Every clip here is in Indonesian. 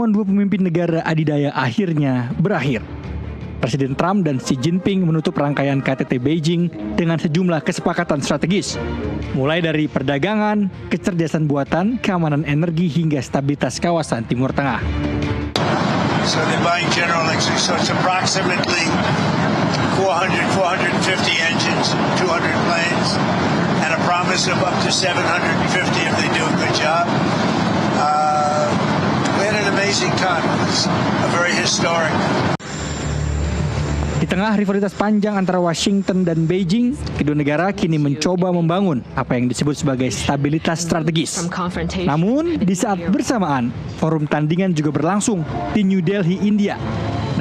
Pertemuan dua pemimpin negara adidaya akhirnya berakhir. Presiden Trump dan Xi Jinping menutup rangkaian KTT Beijing dengan sejumlah kesepakatan strategis. Mulai dari perdagangan, kecerdasan buatan, keamanan energi hingga stabilitas kawasan Timur Tengah. So they're buying General Electric, so it's approximately 450 engines, 200 planes, and a promise of up to 750 if they do a good job. We had an amazing time. It was a very historic. Di tengah rivalitas panjang antara Washington dan Beijing, kedua negara kini mencoba membangun apa yang disebut sebagai stabilitas strategis. Namun, di saat bersamaan, forum tandingan juga berlangsung di New Delhi, India.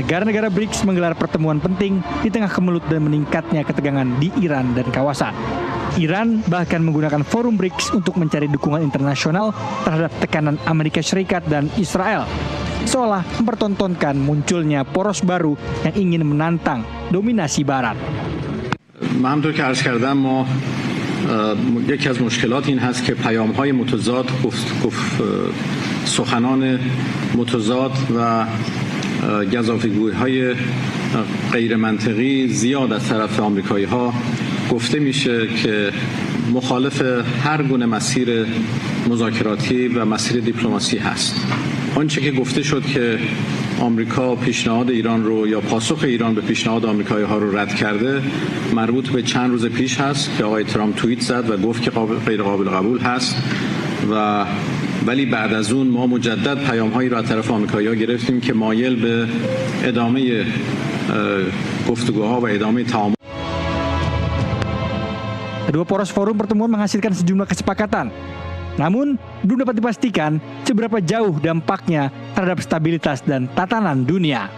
Negara-negara BRICS menggelar pertemuan penting di tengah kemelut dan meningkatnya ketegangan di Iran dan kawasan. Iran bahkan menggunakan forum BRICS untuk mencari dukungan internasional terhadap tekanan Amerika Serikat dan Israel, seolah mempertontonkan munculnya poros baru yang ingin menantang dominasi Barat. همونطور که عرض کردم ما یکی از مشکلات این هست که پیام‌های متضاد سخنان متضاد و گزافه‌گویی‌های غیر منطقی زیاد از طرف آمریکایی‌ها گفته میشه که مخالف هر گونه مسیر مذاکراتی و مسیر دیپلماسی هست. آنچه که گفته شد که آمریکا پیشنهاد ایران رو یا پاسخ ایران به پیشنهاد آمریکایی‌ها رو رد کرده مربوط به چند روز پیش هست که آقای ترامپ توییت زد و گفت که غیر قابل قبول هست و ولی بعد از اون ما مجدد پیام‌هایی رو از طرف آمریکایی‌ها گرفتیم که مایل به ادامه گفتگوها و ادامه تعامل. Kedua poros forum pertemuan menghasilkan sejumlah kesepakatan. Namun, belum dapat dipastikan seberapa jauh dampaknya terhadap stabilitas dan tatanan dunia.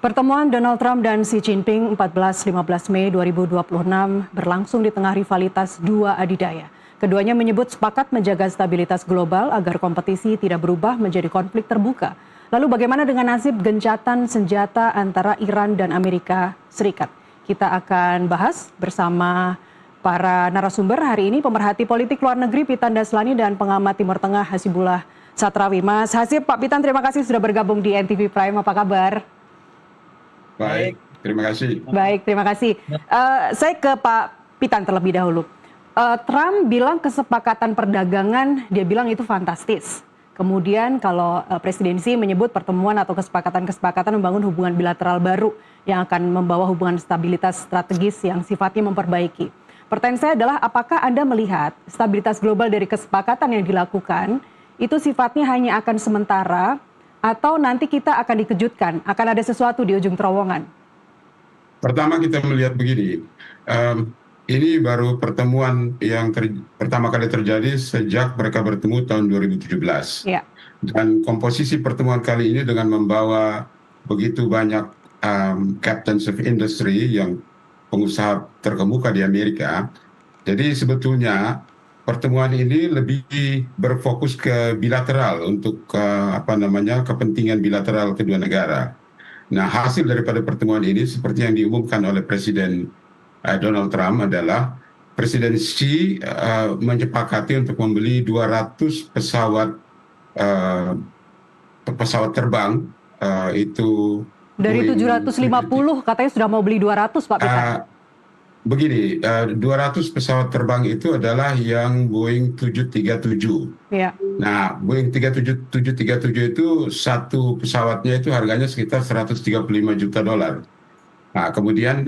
Pertemuan Donald Trump dan Xi Jinping 14-15 Mei 2026 berlangsung di tengah rivalitas dua adidaya. Keduanya menyebut sepakat menjaga stabilitas global agar kompetisi tidak berubah menjadi konflik terbuka. Lalu bagaimana dengan nasib gencatan senjata antara Iran dan Amerika Serikat? Kita akan bahas bersama para narasumber hari ini, pemerhati politik luar negeri Pitan Daslani dan pengamat Timur Tengah Hasibullah Satrawi. Mas Hasib, Pak Pitan, terima kasih sudah bergabung di NTV Prime. Apa kabar? Baik, terima kasih. Baik, terima kasih. Saya ke Pak Pitan terlebih dahulu. Trump bilang kesepakatan perdagangan, dia bilang itu fantastis. Kemudian kalau Presiden Xi menyebut pertemuan atau kesepakatan membangun hubungan bilateral baru yang akan membawa hubungan stabilitas strategis yang sifatnya memperbaiki. Pertanyaan saya adalah apakah Anda melihat stabilitas global dari kesepakatan yang dilakukan itu sifatnya hanya akan sementara atau nanti kita akan dikejutkan, akan ada sesuatu di ujung terowongan? Pertama kita melihat begini, ini baru pertemuan yang pertama kali terjadi sejak mereka bertemu tahun 2017. Ya. Dan komposisi pertemuan kali ini dengan membawa begitu banyak captains of industry yang pengusaha terkemuka di Amerika. Jadi sebetulnya pertemuan ini lebih berfokus ke bilateral untuk kepentingan bilateral kedua negara. Nah, hasil daripada pertemuan ini seperti yang diumumkan oleh Presiden Donald Trump adalah Presiden Xi menyepakati untuk membeli 200 pesawat terbang itu dari 750 katanya sudah mau beli 200, Pak Pitan. Begini, 200 pesawat terbang itu adalah yang Boeing 737. Ya. Nah, Boeing 737 itu satu pesawatnya itu harganya sekitar 135 juta dolar. Nah, kemudian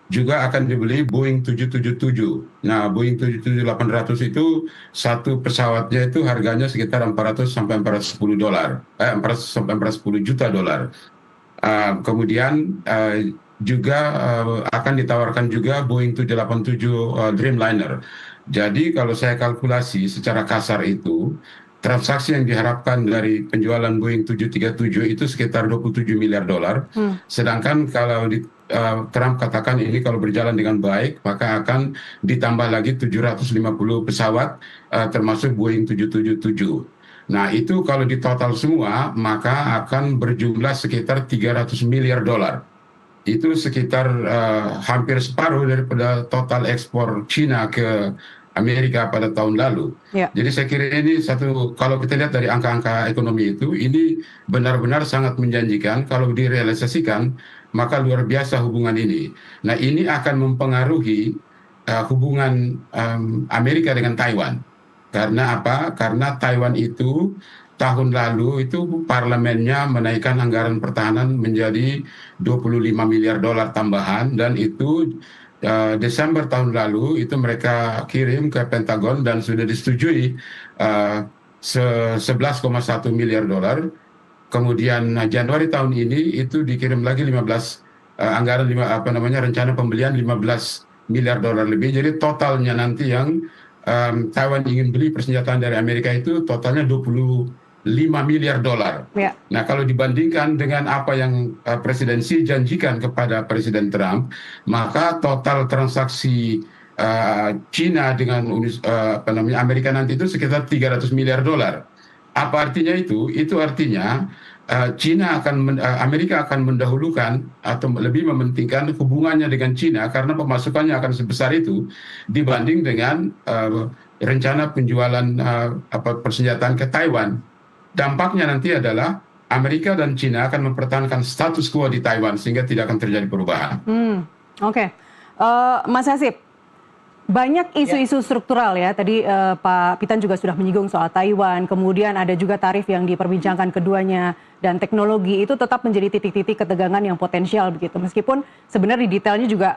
juga akan dibeli Boeing 777. Nah, Boeing 777-800 itu satu pesawatnya itu harganya sekitar 400 sampai 410 dolar. 400 sampai 410 juta dolar. Kemudian juga akan ditawarkan juga Boeing 787 Dreamliner. Jadi kalau saya kalkulasi secara kasar itu, transaksi yang diharapkan dari penjualan Boeing 737 itu sekitar 27 miliar dolar. Sedangkan kalau Trump katakan ini kalau berjalan dengan baik, maka akan ditambah lagi 750 pesawat termasuk Boeing 777. Nah, itu kalau ditotal semua, maka akan berjumlah sekitar 300 miliar dolar. itu sekitar hampir separuh daripada total ekspor Cina ke Amerika pada tahun lalu. Ya. Jadi saya kira ini kalau kita lihat dari angka-angka ekonomi itu, ini benar-benar sangat menjanjikan. Kalau direalisasikan, maka luar biasa hubungan ini. Nah, ini akan mempengaruhi hubungan Amerika dengan Taiwan. Karena apa? Karena Taiwan itu tahun lalu itu parlemennya menaikkan anggaran pertahanan menjadi 25 miliar dolar tambahan, dan itu Desember tahun lalu itu mereka kirim ke Pentagon dan sudah disetujui 11,1 miliar dolar. Kemudian Januari tahun ini itu dikirim lagi 15 rencana pembelian 15 miliar dolar lebih. Jadi totalnya nanti yang Taiwan ingin beli persenjataan dari Amerika itu totalnya 25 miliar dolar. Ya. Nah, kalau dibandingkan dengan apa yang Presiden Xi janjikan kepada Presiden Trump, maka total transaksi Cina dengan Amerika nanti itu sekitar 300 miliar dolar. Apa artinya itu? Itu artinya Amerika akan mendahulukan atau lebih mementingkan hubungannya dengan Cina karena pemasukannya akan sebesar itu dibanding dengan rencana penjualan persenjataan ke Taiwan. Dampaknya nanti adalah Amerika dan Cina akan mempertahankan status quo di Taiwan sehingga tidak akan terjadi perubahan. Oke. Mas Hasib, banyak isu-isu struktural ya. Tadi Pak Pitan juga sudah menyinggung soal Taiwan, kemudian ada juga tarif yang diperbincangkan keduanya, dan teknologi itu tetap menjadi titik-titik ketegangan yang potensial begitu. Meskipun sebenarnya di detailnya juga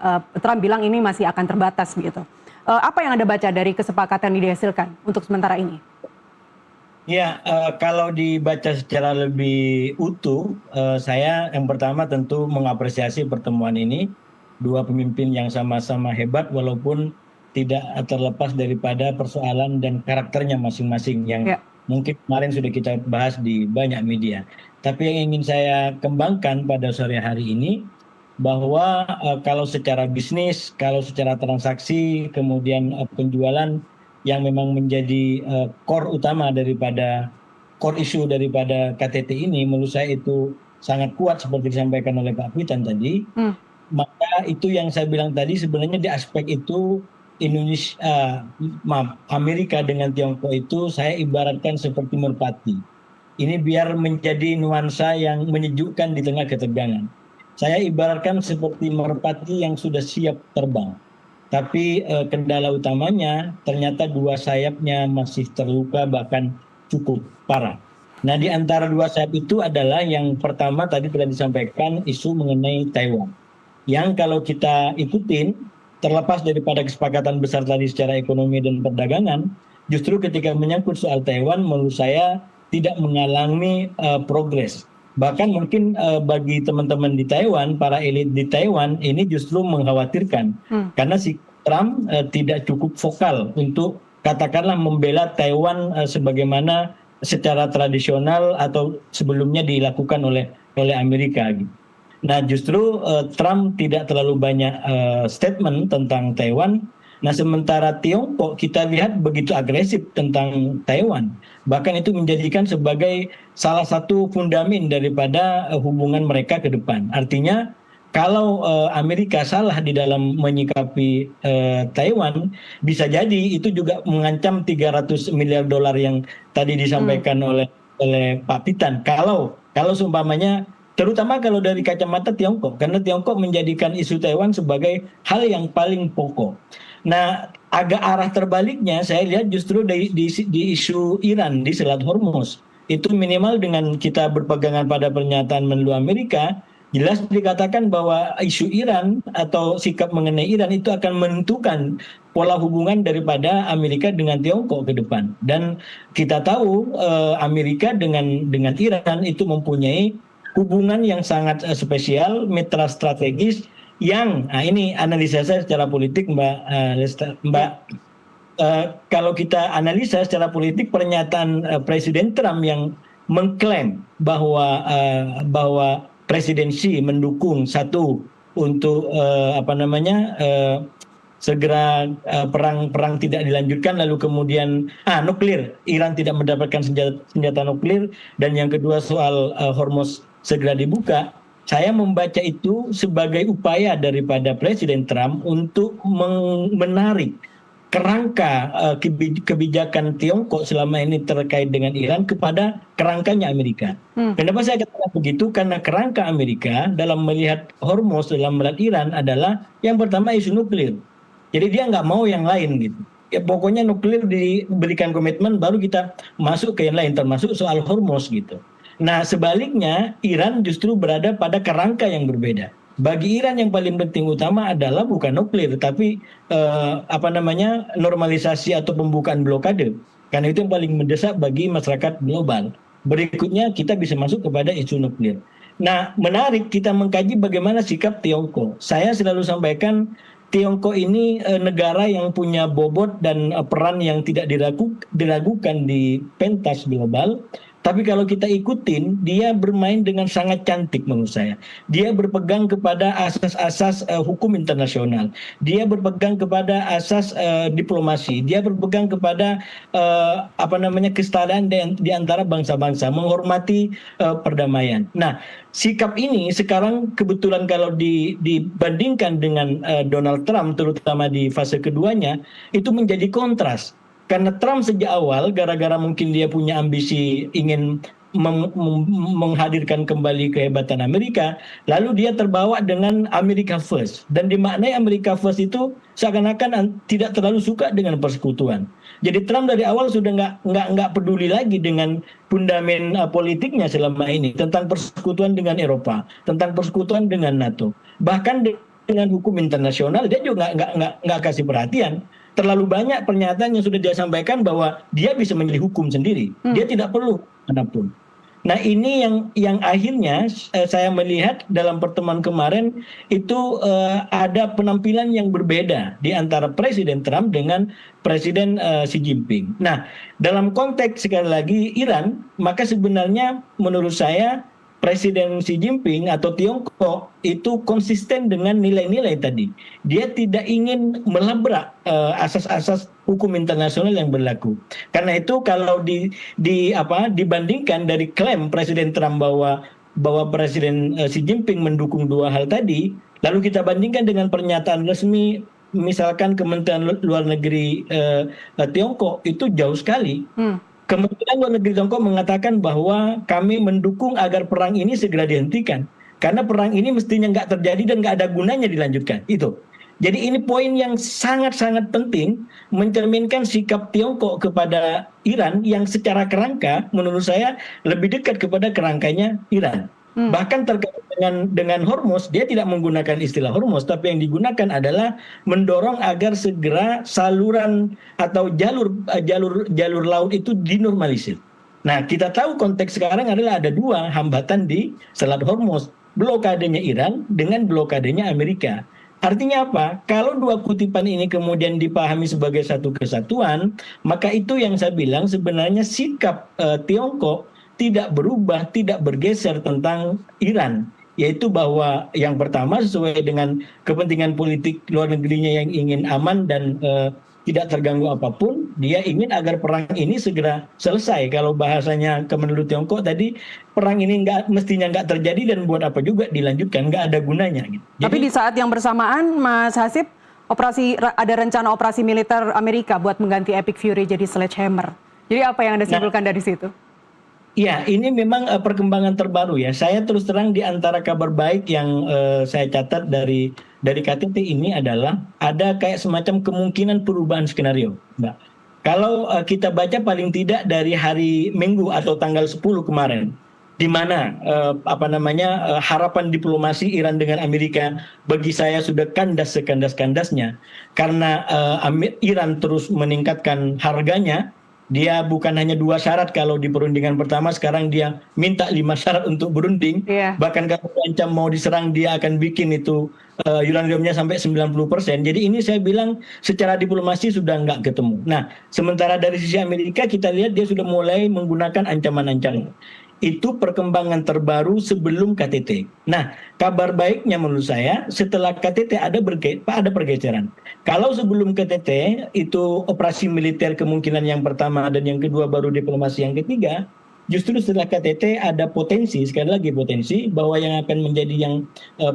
Trump bilang ini masih akan terbatas begitu. Apa yang Anda baca dari kesepakatan yang dihasilkan untuk sementara ini? Ya, kalau dibaca secara lebih utuh, saya yang pertama tentu mengapresiasi pertemuan ini. Dua pemimpin yang sama-sama hebat walaupun tidak terlepas daripada persoalan dan karakternya masing-masing yang mungkin kemarin sudah kita bahas di banyak media. Tapi yang ingin saya kembangkan pada sore hari ini, bahwa kalau secara bisnis, kalau secara transaksi, kemudian penjualan yang memang menjadi core utama daripada core issue daripada KTT ini, menurut saya itu sangat kuat seperti disampaikan oleh Pak Pitan tadi. Maka itu yang saya bilang tadi, sebenarnya di aspek itu Amerika dengan Tiongkok itu saya ibaratkan seperti merpati. Ini biar menjadi nuansa yang menyejukkan di tengah ketegangan. Saya ibaratkan seperti merpati yang sudah siap terbang. Tapi kendala utamanya ternyata dua sayapnya masih terluka, bahkan cukup parah. Nah, di antara dua sayap itu adalah yang pertama tadi telah disampaikan isu mengenai Taiwan. Yang kalau kita ikutin, terlepas daripada kesepakatan besar tadi secara ekonomi dan perdagangan, justru ketika menyangkut soal Taiwan menurut saya tidak mengalami progres. Bahkan mungkin bagi teman-teman di Taiwan, para elit di Taiwan ini justru mengkhawatirkan. Karena si Trump tidak cukup vokal untuk katakanlah membela Taiwan sebagaimana secara tradisional atau sebelumnya dilakukan oleh Amerika. Nah, justru Trump tidak terlalu banyak statement tentang Taiwan. Nah, sementara Tiongkok kita lihat begitu agresif tentang Taiwan. Bahkan itu menjadikan sebagai salah satu fundamen daripada hubungan mereka ke depan. Artinya kalau Amerika salah di dalam menyikapi Taiwan, bisa jadi itu juga mengancam 300 miliar dolar yang tadi disampaikan oleh Pak Pitan. Kalau seumpamanya, terutama kalau dari kacamata Tiongkok, karena Tiongkok menjadikan isu Taiwan sebagai hal yang paling pokok. Nah, agak arah terbaliknya saya lihat justru di isu Iran di Selat Hormuz. Itu minimal dengan kita berpegangan pada pernyataan Menlu Amerika, jelas dikatakan bahwa isu Iran atau sikap mengenai Iran itu akan menentukan pola hubungan daripada Amerika dengan Tiongkok ke depan. Dan kita tahu Amerika dengan Iran itu mempunyai hubungan yang sangat spesial, mitra strategis yang, ini analisa saya secara politik Mbak, kalau kita analisa secara politik pernyataan Presiden Trump yang mengklaim bahwa Presiden Xi mendukung satu untuk segera perang tidak dilanjutkan, lalu kemudian nuklir, Iran tidak mendapatkan senjata nuklir, dan yang kedua soal Hormuz segera dibuka. Saya membaca itu sebagai upaya daripada Presiden Trump untuk menarik kerangka kebijakan Tiongkok selama ini terkait dengan Iran kepada kerangkanya Amerika. Kenapa saya katakan begitu? Karena kerangka Amerika dalam melihat Hormuz, dalam melihat Iran adalah yang pertama isu nuklir. Jadi dia nggak mau yang lain gitu. Ya pokoknya nuklir diberikan komitmen baru kita masuk ke yang lain termasuk soal Hormuz gitu. Nah sebaliknya Iran justru berada pada kerangka yang berbeda. Bagi Iran yang paling penting utama adalah bukan nuklir, tapi normalisasi atau pembukaan blokade. Karena itu yang paling mendesak bagi masyarakat global. Berikutnya kita bisa masuk kepada isu nuklir. Nah menarik kita mengkaji bagaimana sikap Tiongkok. Saya selalu sampaikan Tiongkok ini negara yang punya bobot dan peran yang tidak diragukan di pentas global. Tapi kalau kita ikutin, dia bermain dengan sangat cantik menurut saya. Dia berpegang kepada asas-asas hukum internasional. Dia berpegang kepada asas diplomasi. Dia berpegang kepada kesetaraan di antara bangsa-bangsa, menghormati perdamaian. Nah, sikap ini sekarang kebetulan kalau dibandingkan dengan Donald Trump, terutama di fase keduanya, itu menjadi kontras. Karena Trump sejak awal, gara-gara mungkin dia punya ambisi ingin menghadirkan kembali kehebatan Amerika, lalu dia terbawa dengan America First. Dan dimaknai America First itu seakan-akan tidak terlalu suka dengan persekutuan. Jadi Trump dari awal sudah nggak peduli lagi dengan fundamen politiknya selama ini tentang persekutuan dengan Eropa, tentang persekutuan dengan NATO, bahkan dengan hukum internasional dia juga nggak kasih perhatian. Terlalu banyak pernyataan yang sudah dia sampaikan bahwa dia bisa memilih hukum sendiri. Dia tidak perlu manapun. Nah ini yang akhirnya saya melihat dalam pertemuan kemarin itu ada penampilan yang berbeda di antara Presiden Trump dengan Presiden Xi Jinping. Nah dalam konteks sekali lagi Iran, maka sebenarnya menurut saya Presiden Xi Jinping atau Tiongkok itu konsisten dengan nilai-nilai tadi. Dia tidak ingin melabrak asas-asas hukum internasional yang berlaku. Karena itu kalau dibandingkan dari klaim Presiden Trump bahwa Presiden Xi Jinping mendukung dua hal tadi, lalu kita bandingkan dengan pernyataan resmi misalkan Kementerian Luar Negeri Tiongkok itu jauh sekali. Kementerian Luar Negeri Tiongkok mengatakan bahwa kami mendukung agar perang ini segera dihentikan. Karena perang ini mestinya nggak terjadi dan nggak ada gunanya dilanjutkan. Itu. Jadi ini poin yang sangat-sangat penting mencerminkan sikap Tiongkok kepada Iran yang secara kerangka menurut saya lebih dekat kepada kerangkanya Iran. Bahkan terkait dengan Hormuz, dia tidak menggunakan istilah Hormuz, tapi yang digunakan adalah mendorong agar segera saluran atau jalur laut itu dinormalisir. Nah, kita tahu konteks sekarang adalah ada dua hambatan di Selat Hormuz, blokadenya Iran dengan blokadenya Amerika. Artinya apa? Kalau dua kutipan ini kemudian dipahami sebagai satu kesatuan, maka itu yang saya bilang sebenarnya sikap Tiongkok tidak berubah, tidak bergeser tentang Iran. Yaitu bahwa yang pertama sesuai dengan kepentingan politik luar negerinya yang ingin aman dan tidak terganggu apapun, dia ingin agar perang ini segera selesai. Kalau bahasanya Kemenlu Tiongkok tadi, perang ini mestinya nggak terjadi dan buat apa juga dilanjutkan, nggak ada gunanya. Gitu. Tapi di saat yang bersamaan, Mas Hasib, ada rencana operasi militer Amerika buat mengganti Epic Fury jadi Sledgehammer. Jadi apa yang Anda simpulkan dari situ? Ya, ini memang perkembangan terbaru ya. Saya terus terang di antara kabar baik yang saya catat dari KTT ini adalah ada kayak semacam kemungkinan perubahan skenario, Mbak. Kalau kita baca paling tidak dari hari Minggu atau tanggal 10 kemarin, di mana harapan diplomasi Iran dengan Amerika bagi saya sudah kandas sekandas-kandasnya karena Iran terus meningkatkan harganya. Dia bukan hanya 2 syarat kalau di perundingan pertama, sekarang dia minta 5 syarat untuk berunding. Bahkan kalau ancam mau diserang dia akan bikin itu uraniumnya sampai 90%. Jadi ini saya bilang secara diplomasi sudah nggak ketemu. Nah, sementara dari sisi Amerika kita lihat dia sudah mulai menggunakan ancaman-ancaman. Itu perkembangan terbaru sebelum KTT. Nah, kabar baiknya menurut saya setelah KTT ada pergeseran. Kalau sebelum KTT itu operasi militer kemungkinan yang pertama dan yang kedua baru diplomasi yang ketiga, justru setelah KTT ada potensi, sekali lagi potensi, bahwa yang akan menjadi yang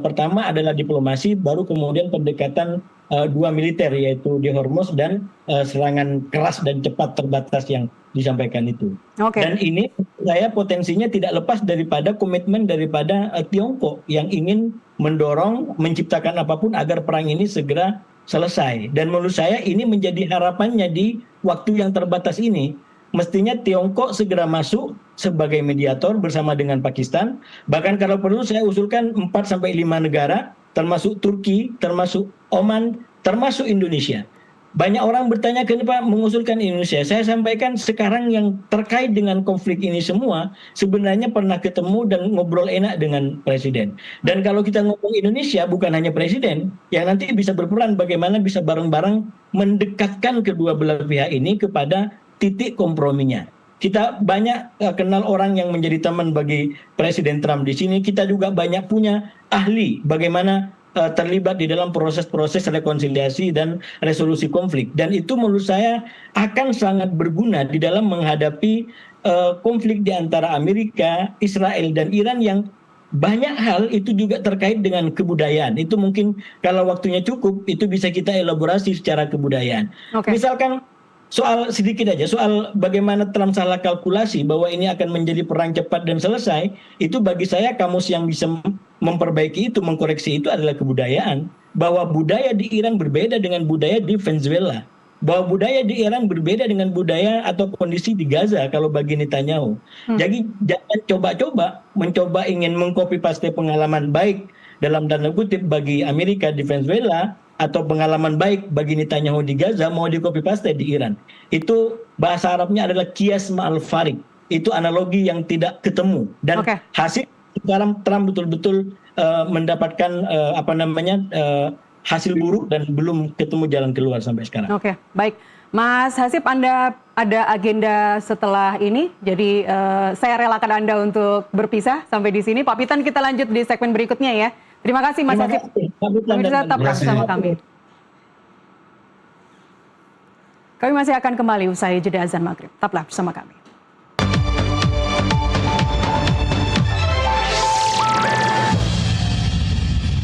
pertama adalah diplomasi, baru kemudian pendekatan dua militer, yaitu di Hormuz dan serangan keras dan cepat terbatas yang disampaikan itu. Dan ini saya potensinya tidak lepas daripada komitmen daripada Tiongkok yang ingin mendorong, menciptakan apapun agar perang ini segera selesai. Dan menurut saya ini menjadi harapannya di waktu yang terbatas ini. Mestinya Tiongkok segera masuk sebagai mediator bersama dengan Pakistan. Bahkan kalau perlu saya usulkan 4-5 negara, termasuk Turki, termasuk Oman, termasuk Indonesia. Banyak orang bertanya kenapa mengusulkan Indonesia. Saya sampaikan sekarang yang terkait dengan konflik ini semua sebenarnya pernah ketemu dan ngobrol enak dengan presiden. Dan kalau kita ngomong Indonesia bukan hanya presiden, yang nanti bisa berperan bagaimana bisa bareng-bareng mendekatkan kedua belah pihak ini kepada titik komprominya. Kita banyak kenal orang yang menjadi teman bagi Presiden Trump di sini. Kita juga banyak punya ahli bagaimana terlibat di dalam proses-proses rekonsiliasi dan resolusi konflik. Dan itu menurut saya akan sangat berguna di dalam menghadapi konflik di antara Amerika, Israel, dan Iran yang banyak hal itu juga terkait dengan kebudayaan. Itu mungkin kalau waktunya cukup, itu bisa kita elaborasi secara kebudayaan. Misalkan soal sedikit aja, soal bagaimana Trump salah kalkulasi bahwa ini akan menjadi perang cepat dan selesai, itu bagi saya kamus yang bisa memperbaiki itu, mengkoreksi itu adalah kebudayaan. Bahwa budaya di Iran berbeda dengan budaya di Venezuela. Bahwa budaya di Iran berbeda dengan budaya atau kondisi di Gaza kalau bagi Netanyahu. Jadi jangan coba-coba mencoba ingin mengcopy paste pengalaman baik dalam tanda kutip bagi Amerika di Venezuela, atau pengalaman baik bagi Netanyahu di Gaza mau di copy paste di Iran. Itu bahasa Arabnya adalah kias ma'al farik. Itu analogi yang tidak ketemu. Dan hasil sekarang Trump betul-betul mendapatkan hasil buruk dan belum ketemu jalan keluar sampai sekarang. Baik. Mas Hasib, Anda ada agenda setelah ini, jadi saya relakan Anda untuk berpisah sampai di sini. Pak Pitan, kita lanjut di segmen berikutnya ya. Terima kasih Mas Hasib. Pemirsa tetap bersama kami. Kami masih akan kembali usai jeda azan maghrib. Tetaplah bersama kami.